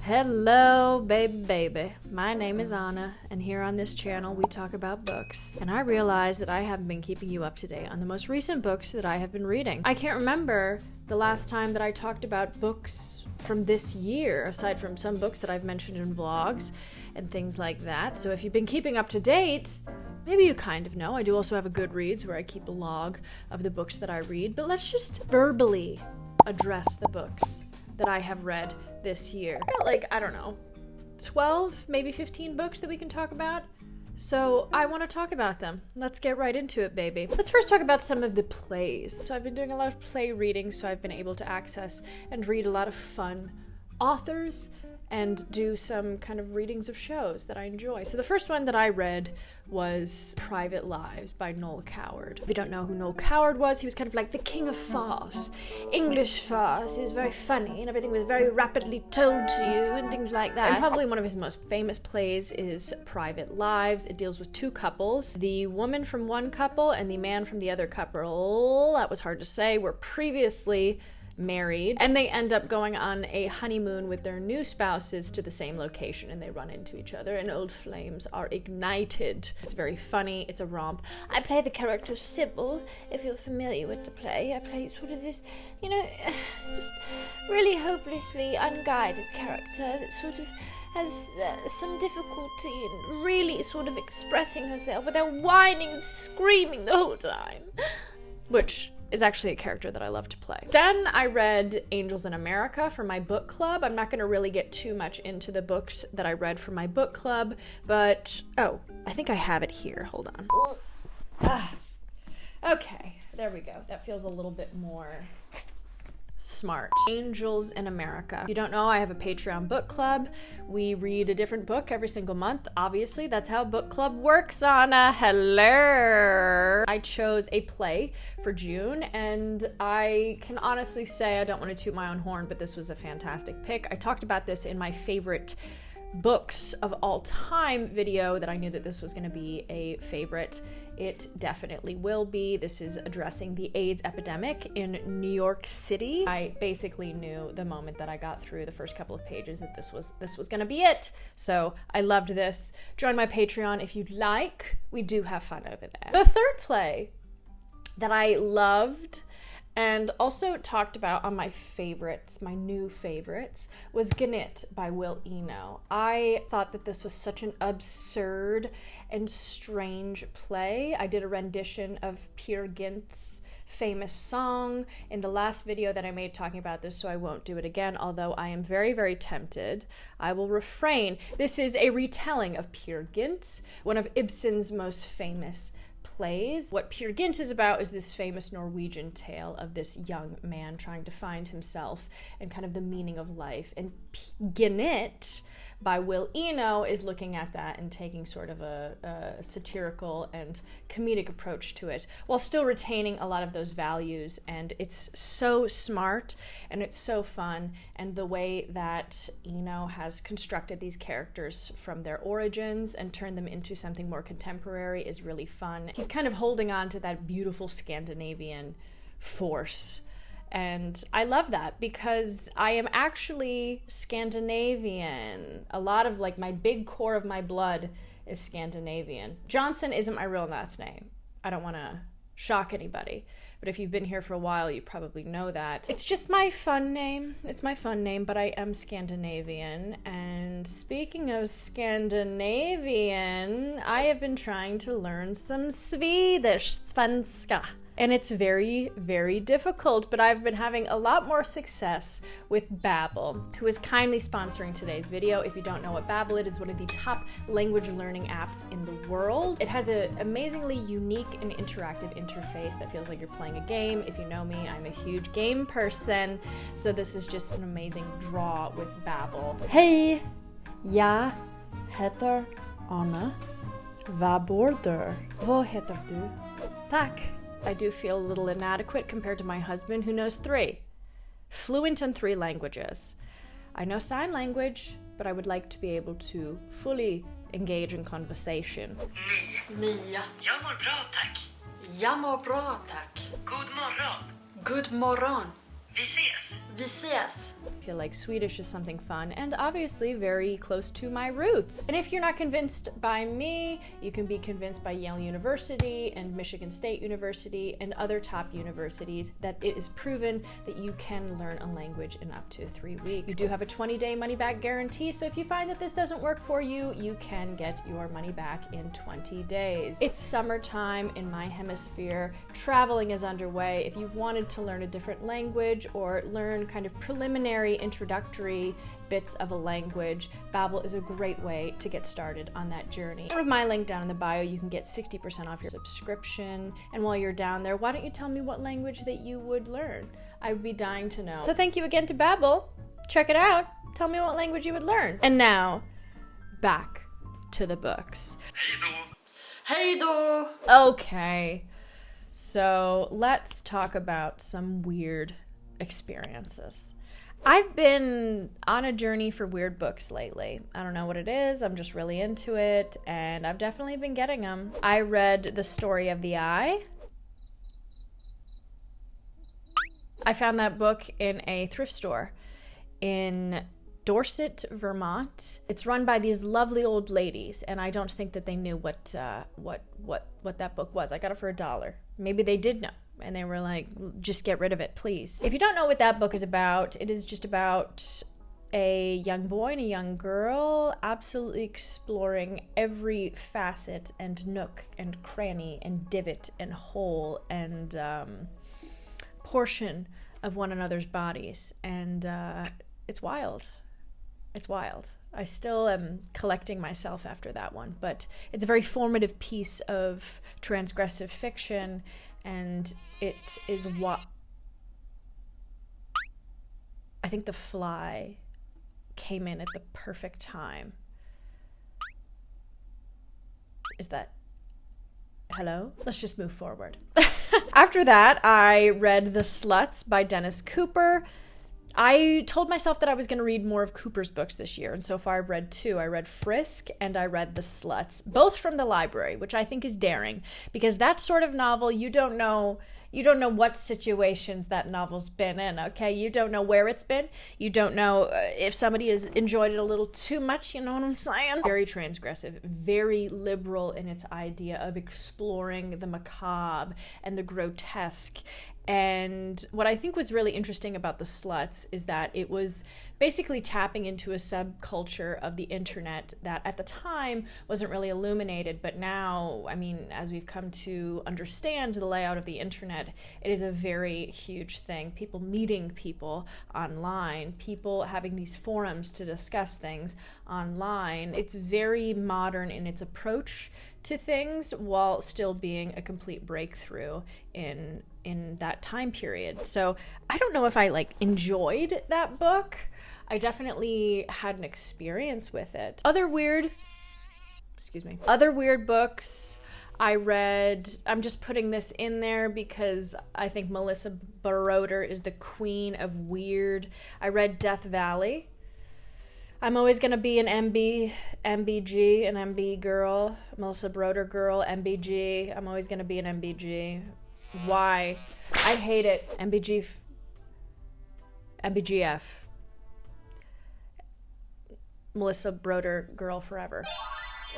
Hello, baby. My name is Anna, and here on this channel we talk about books. And I realize that I haven't been keeping you up to date on the most recent books that I have been reading. I can't remember the last time that I talked about books from this year, aside from some books that I've mentioned in vlogs and things like that. So if you've been keeping up to date, maybe you kind of know. I do also have a Goodreads where I keep a log of the books that I read, but let's just verbally address the books that I have read this year. I've got like, I don't know, 12, maybe 15 books that we can talk about. So I want to talk about them. Let's get right into it, baby. Let's first talk about some of the plays. So I've been doing a lot of play reading, so I've been able to access and read a lot of fun authors and do some kind of readings of shows that I enjoy. So the first one that I read was Private Lives by Noel Coward. If you don't know who Noel Coward was, he was kind of like the king of farce. English farce. He was very funny and everything was very rapidly told to you and things like that. And probably one of his most famous plays is Private Lives. It deals with two couples. The woman from one couple and the man from the other couple, that was hard to say, were previously married, and they end up going on a honeymoon with their new spouses to the same location, and they run into each other and old flames are ignited. It's very funny. It's a romp. I play the character Sybil, if you're familiar with the play. I play sort of this, you know, just really hopelessly unguided character that sort of has some difficulty in really sort of expressing herself without whining and screaming the whole time, which is actually a character that I love to play. Then I read Angels in America for my book club. I'm not going to really get too much into the books that I read for my book club, but oh, I think I have it here. Hold on. Okay, there we go. That feels a little bit more smart. Angels in America. If you don't know, I have a Patreon book club. We read a different book every single month. Obviously, that's how book club works, Anna. Hello. I chose a play for June, and I can honestly say, I don't want to toot my own horn, but this was a fantastic pick. I talked about this in my favorite books of all time video, that I knew that this was going to be a favorite. It definitely will be. This is addressing the AIDS epidemic in New York City. I basically knew the moment that I got through the first couple of pages that this was going to be it. So I loved this. Join my Patreon if you'd like. We do have fun over there. The third play that I loved and also talked about on my favorites, my new favorites, was Gannett by Will Eno. I thought that this was such an absurd and strange play. I did a rendition of Peer Gynt's famous song in the last video that I made talking about this, so I won't do it again, although I am very, very tempted. I will refrain. This is a retelling of Peer Gynt, one of Ibsen's most famous plays. What Peer Gynt is about is this famous Norwegian tale of this young man trying to find himself and kind of the meaning of life. And Gannett by Will Eno is looking at that and taking sort of a satirical and comedic approach to it while still retaining a lot of those values. And it's so smart and it's so fun, and the way that Eno has constructed these characters from their origins and turned them into something more contemporary is really fun. He's kind of holding on to that beautiful Scandinavian force. And I love that because I am actually Scandinavian. A lot of like my big core of my blood is Scandinavian. Johnson isn't my real last name. I don't want to shock anybody, but if you've been here for a while, you probably know that. It's just my fun name. It's my fun name, but I am Scandinavian. And speaking of Scandinavian, I have been trying to learn some Swedish, svenska. And it's very, very difficult, but I've been having a lot more success with Babble, who is kindly sponsoring today's video. If you don't know what Babble is, it's one of the top language learning apps in the world. It has an amazingly unique and interactive interface that feels like you're playing a game. If you know me, I'm a huge game person, so this is just an amazing draw with Babble. Hej! Jag heter Anna. Vad bor du? Vad heter du? Tack! I do feel a little inadequate compared to my husband, who knows 3. Fluent in 3 languages. I know sign language, but I would like to be able to fully engage in conversation. Mia. Jag mår bra, tack. Jag mår bra, tack. God morgon. God morgon. Vi ses. Vi ses. feel like Swedish is something fun and obviously very close to my roots. And if you're not convinced by me, you can be convinced by Yale University and Michigan State University and other top universities that it is proven that you can learn a language in up to 3 weeks. You do have a 20-day money-back guarantee, so if you find that this doesn't work for you, you can get your money back in 20 days. It's summertime in my hemisphere. Traveling is underway. If you've wanted to learn a different language or learn kind of preliminary introductory bits of a language, Babble is a great way to get started on that journey. With my link down in the bio, you can get 60% off your subscription. And while you're down there, why don't you tell me what language that you would learn? I would be dying to know. So thank you again to Babble. Check it out. Tell me what language you would learn. And now, back to the books. Hej då! Okay, so let's talk about some weird experiences. I've been on a journey for weird books lately. I don't know what it is, I'm just really into it, and I've definitely been getting them. I read The Story of the Eye. I found that book in a thrift store in Dorset, Vermont. It's run by these lovely old ladies, and I don't think that they knew what that book was. I got it for $1. Maybe they did know, and they were like, just get rid of it, please. If you don't know what that book is about, it is just about a young boy and a young girl absolutely exploring every facet and nook and cranny and divot and hole and portion of one another's bodies, and it's wild. It's wild. I still am collecting myself after that one, but it's a very formative piece of transgressive fiction, and it is what I think The Fly came in at the perfect time. Is that hello? Let's just move forward. After that, I read The Sluts by Dennis Cooper. I told myself that I was going to read more of Cooper's books this year, and so far I've read 2. I read Frisk and I read The Sluts, both from the library, which I think is daring, because that sort of novel, you don't know what situations that novel's been in, okay? You don't know where it's been. You don't know if somebody has enjoyed it a little too much, you know what I'm saying? Very transgressive, very liberal in its idea of exploring the macabre and the grotesque. And what I think was really interesting about The Sluts is that it was basically tapping into a subculture of the internet that at the time wasn't really illuminated, but now, I mean, as we've come to understand the layout of the internet, it is a very huge thing. People meeting people online, people having these forums to discuss things online. It's very modern in its approach to things while still being a complete breakthrough in that time period. So I don't know if I enjoyed that book. I definitely had an experience with it. Other weird books I read, I'm just putting this in there because I think Melissa Baroder is the queen of weird. I read Death Valley. I'm always going to be an MBG, an MB girl, Melissa Baroder girl, MBG. I'm always going to be an MBG. Why? I hate it. MBGF. Melissa Baroder girl forever.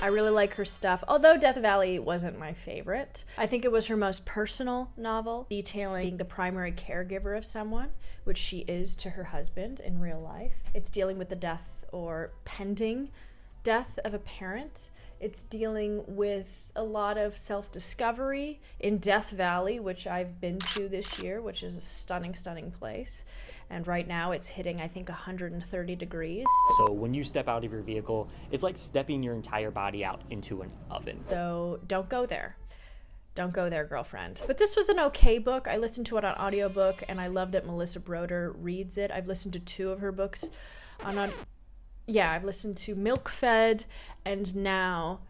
I really like her stuff, although Death Valley wasn't my favorite. I think it was her most personal novel, detailing being the primary caregiver of someone, which she is to her husband in real life. It's dealing with the death or pending death of a parent. It's dealing with a lot of self-discovery in Death Valley, which I've been to this year, which is a stunning, stunning place. And right now it's hitting, I think, 130 degrees. So when you step out of your vehicle, it's like stepping your entire body out into an oven. So don't go there. Don't go there, girlfriend. But this was an okay book. I listened to it on audiobook, and I love that Melissa Baroder reads it. I've listened to 2 of her books I've listened to Milk Fed and now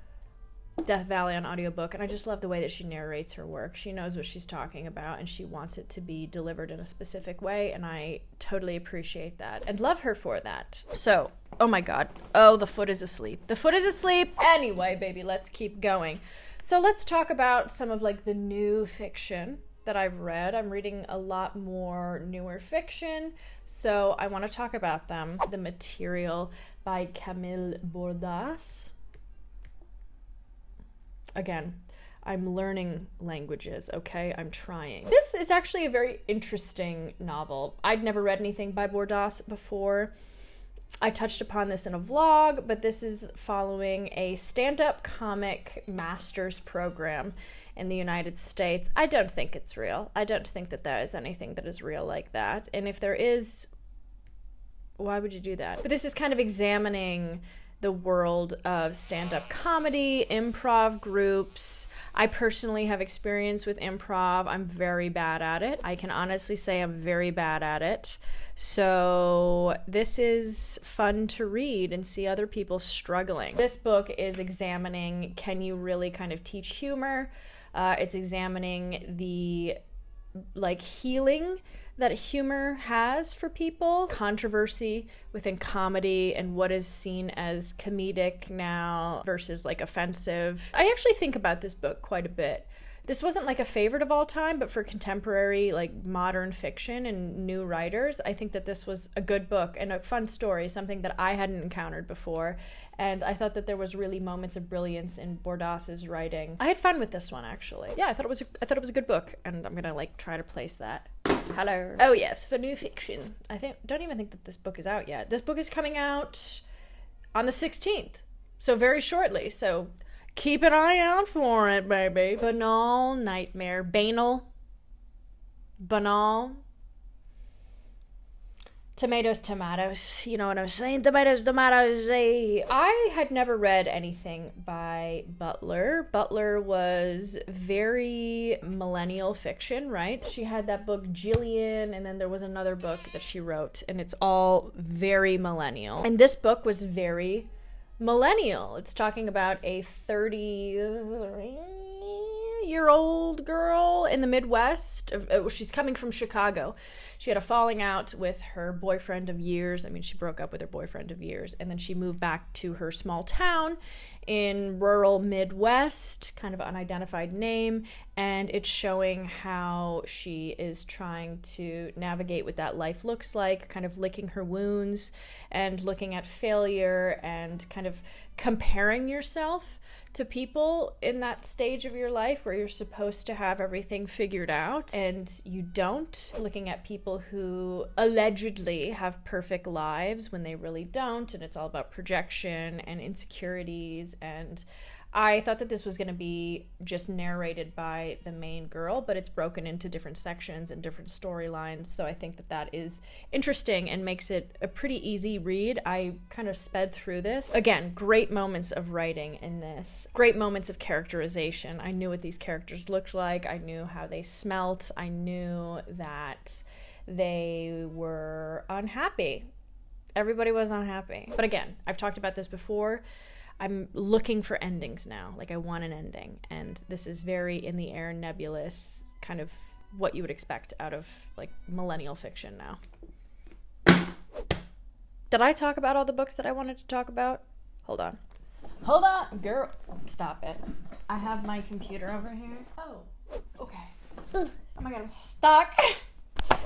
Death Valley on audiobook, and I just love the way that she narrates her work. She knows what she's talking about, and she wants it to be delivered in a specific way, and I totally appreciate that and love her for that. So, oh my god. Oh, the foot is asleep. The foot is asleep. Anyway, baby, let's keep going. So let's talk about some of the new fiction that I've read. I'm reading a lot more newer fiction, so I want to talk about them. The Material by Camille Bordas. Again, I'm learning languages, okay? I'm trying. This is actually a very interesting novel. I'd never read anything by Bordas before. I touched upon this in a vlog, but this is following a stand-up comic master's program in the United States. I don't think it's real. I don't think that there is anything that is real like that. And if there is, why would you do that? But this is kind of examining the world of stand-up comedy, improv groups. I personally have experience with improv. I'm very bad at it. I can honestly say I'm very bad at it. So this is fun to read and see other people struggling. This book is examining, can you really kind of teach humor? It's examining the healing that humor has for people, controversy within comedy and what is seen as comedic now versus offensive. I actually think about this book quite a bit. This wasn't a favorite of all time, but for contemporary modern fiction and new writers, I think that this was a good book and a fun story, something that I hadn't encountered before. And I thought that there was really moments of brilliance in Bordas's writing. I had fun with this one, actually. Yeah, I thought it was a good book, and I'm gonna try to place that. Hello. Oh yes, for new fiction. Don't even think that this book is out yet. This book is coming out on the 16th, so very shortly. So keep an eye out for it, baby. Banal Nightmare. Banal. Tomatoes. You know what I'm saying? Tomatoes. I had never read anything by Butler. Butler was very millennial fiction, right? She had that book Jillian, and then there was another book that she wrote, and it's all very millennial. And this book was very millennial. It's talking about a 30-year-old girl in the Midwest. She's coming from Chicago. She had a falling out with her boyfriend of years. I mean, she broke up with her boyfriend of years, and then she moved back to her small town in rural Midwest, kind of unidentified name, and it's showing how she is trying to navigate what that life looks like, kind of licking her wounds and looking at failure and kind of comparing yourself to people in that stage of your life where you're supposed to have everything figured out and you don't, looking at people who allegedly have perfect lives when they really don't, and it's all about projection and insecurities. And I thought that this was going to be just narrated by the main girl, but it's broken into different sections and different storylines, so I think that that is interesting and makes it a pretty easy read. I kind of sped through this. Again, great moments of writing in this. Great moments of characterization. I knew what these characters looked like. I knew how they smelt. I knew that they were unhappy. Everybody was unhappy. But again, I've talked about this before. I'm looking for endings now. I want an ending. And this is very in the air, nebulous, kind of what you would expect out of millennial fiction now. Did I talk about all the books that I wanted to talk about? Hold on, girl. Stop it. I have my computer over here. Oh, okay. Oh my God, I'm stuck.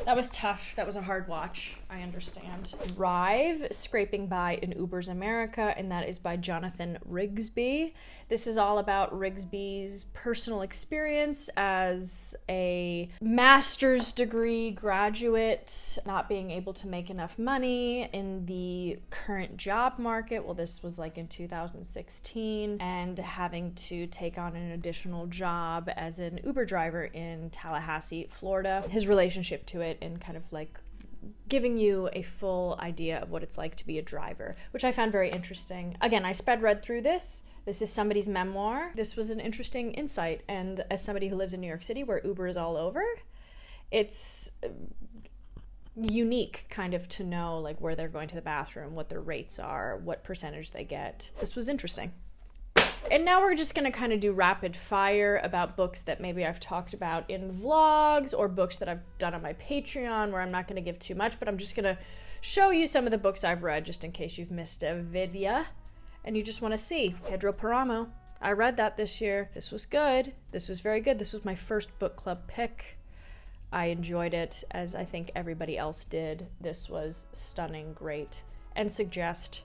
That was tough. That was a hard watch. I understand. Drive, Scraping By in Uber's America, and that is by Jonathan Rigsby. This is all about Rigsby's personal experience as a master's degree graduate, not being able to make enough money in the current job market. Well, this was in 2016, and having to take on an additional job as an Uber driver in Tallahassee, Florida. His relationship to it and kind of giving you a full idea of what it's like to be a driver, which I found very interesting. Again, I sped read through this. This is somebody's memoir. This was an interesting insight, and as somebody who lives in New York City where Uber is all over, it's unique kind of to know where they're going to the bathroom, what their rates are, what percentage they get. This was interesting. And now we're just going to kind of do rapid fire about books that maybe I've talked about in vlogs or books that I've done on my Patreon where I'm not going to give too much, but I'm just going to show you some of the books I've read just in case you've missed a video and you just want to see. Pedro Paramo. I read that this year. This was good. This was very good. This was my first book club pick. I enjoyed it as I think everybody else did. This was stunning, great, and suggest.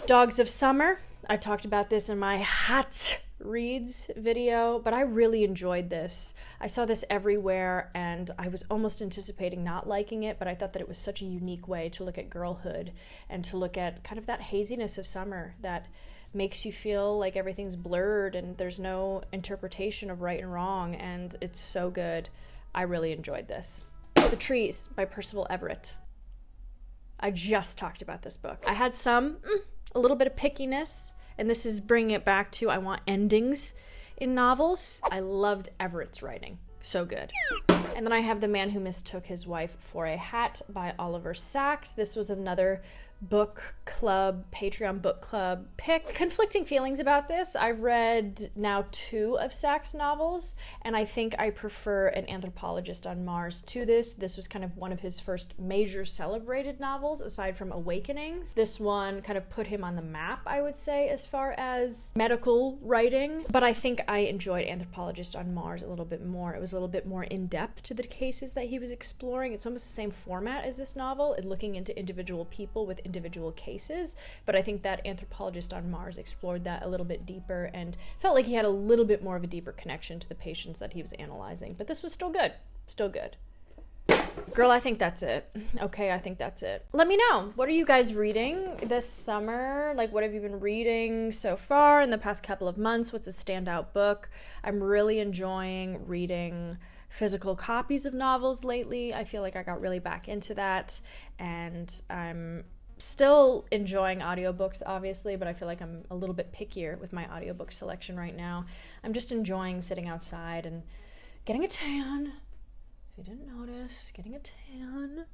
Dogs of Summer. I talked about this in my hot reads video, but I really enjoyed this. I saw this everywhere and I was almost anticipating not liking it, but I thought that it was such a unique way to look at girlhood and to look at kind of that haziness of summer that makes you feel like everything's blurred and there's no interpretation of right and wrong, and it's so good. I really enjoyed this. The Trees by Percival Everett. I just talked about this book. I had a little bit of pickiness, and this is bringing it back to I want endings in novels. I loved Everett's writing. So good. And then I have The Man Who Mistook His Wife for a Hat by Oliver Sacks. This was another book club, Patreon book club pick. Conflicting feelings about this. I've read now 2 of Sacks' novels, and I think I prefer An Anthropologist on Mars to this. This was kind of one of his first major celebrated novels, aside from Awakenings. This one kind of put him on the map, I would say, as far as medical writing, but I think I enjoyed Anthropologist on Mars a little bit more. It was a little bit more in-depth to the cases that he was exploring. It's almost the same format as this novel, and looking into individual people with individual cases, but I think that Anthropologist on Mars explored that a little bit deeper and felt like he had a little bit more of a deeper connection to the patients that he was analyzing. But this was still good. Still good. Girl, I think that's it. Okay, I think that's it. Let me know. What are you guys reading this summer? Like, what have you been reading so far in the past couple of months? What's a standout book? I'm really enjoying reading physical copies of novels lately. I feel like I got really back into that, and I'm still enjoying audiobooks, obviously, but I feel like I'm a little bit pickier with my audiobook selection right now. I'm just enjoying sitting outside and getting a tan. If you didn't notice, getting a tan.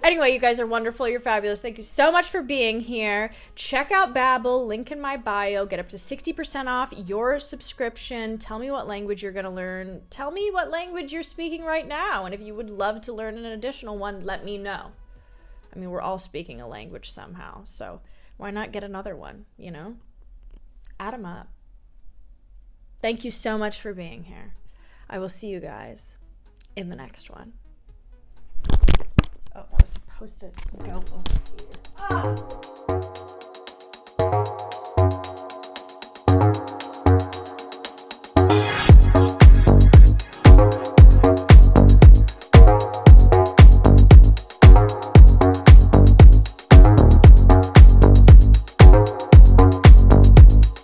Anyway, you guys are wonderful. You're fabulous. Thank you so much for being here. Check out Babble, link in my bio. Get up to 60% off your subscription. Tell me what language you're going to learn. Tell me what language you're speaking right now. And if you would love to learn an additional one, let me know. I mean, we're all speaking a language somehow, so why not get another one, you know? Add them up. Thank you so much for being here. I will see you guys in the next one. Oh, I was supposed to go over here. Ah!